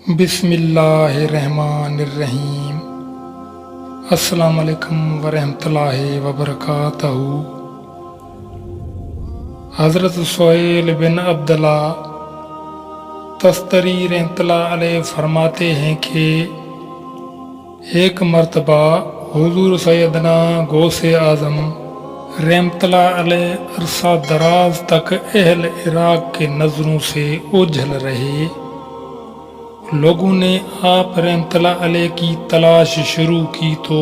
بسم اللہ الرحمن الرحیم۔ السلام علیکم ورحمۃ اللہ وبرکاتہ۔ حضرت سہیل بن عبداللہ تستری رحمۃ اللہ علیہ فرماتے ہیں کہ ایک مرتبہ حضور سیدنا غوث اعظم رحمۃ اللہ علیہ عرصہ دراز تک اہل عراق کے نظروں سے اوجھل رہے۔ لوگوں نے آپ رحمۃ اللہ علیہ کی تلاش شروع کی تو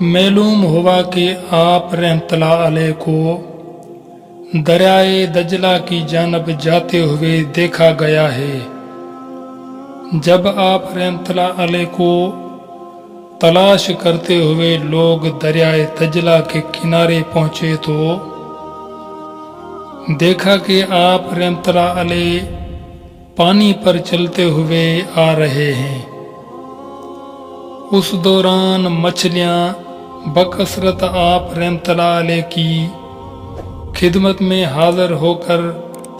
معلوم ہوا کہ آپ رحمۃ اللہ علیہ کو دریائے دجلہ کی جانب جاتے ہوئے دیکھا گیا ہے۔ جب آپ رحمۃ اللہ علیہ کو تلاش کرتے ہوئے لوگ دریائے دجلہ کے کنارے پہنچے تو دیکھا کہ آپ رحمۃ اللہ علیہ پانی پر چلتے ہوئے آ رہے ہیں۔ اس دوران مچھلیاں بکثرت آپ رحمۃ اللہ علیہ کی خدمت میں حاضر ہو کر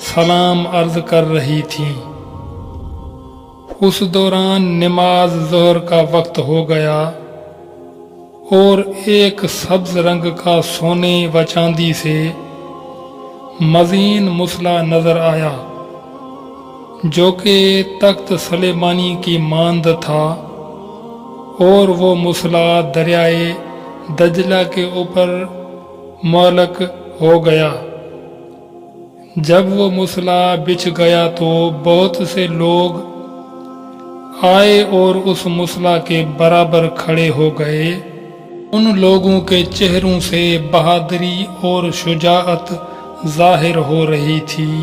سلام عرض کر رہی تھیں۔ اس دوران نماز ظہر کا وقت ہو گیا اور ایک سبز رنگ کا سونے و چاندی سے مزین مسلح نظر آیا جو کہ تخت سلیمانی کی مانند تھا، اور وہ مسلح دریائے دجلہ کے اوپر معلق ہو گیا۔ جب وہ مسلح بچھ گیا تو بہت سے لوگ آئے اور اس مسلح کے برابر کھڑے ہو گئے۔ ان لوگوں کے چہروں سے بہادری اور شجاعت ظاہر ہو رہی تھی۔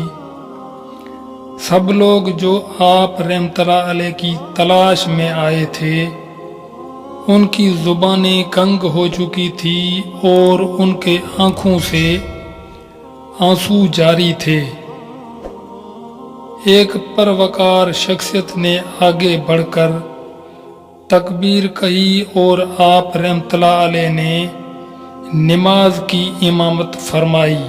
سب لوگ جو آپ رحمۃ اللہ علیہ کی تلاش میں آئے تھے ان کی زبانیں کنگ ہو چکی تھی اور ان کے آنکھوں سے آنسو جاری تھے۔ ایک پروقار شخصیت نے آگے بڑھ کر تکبیر کہی اور آپ رحمۃ اللہ علیہ نے نماز کی امامت فرمائی۔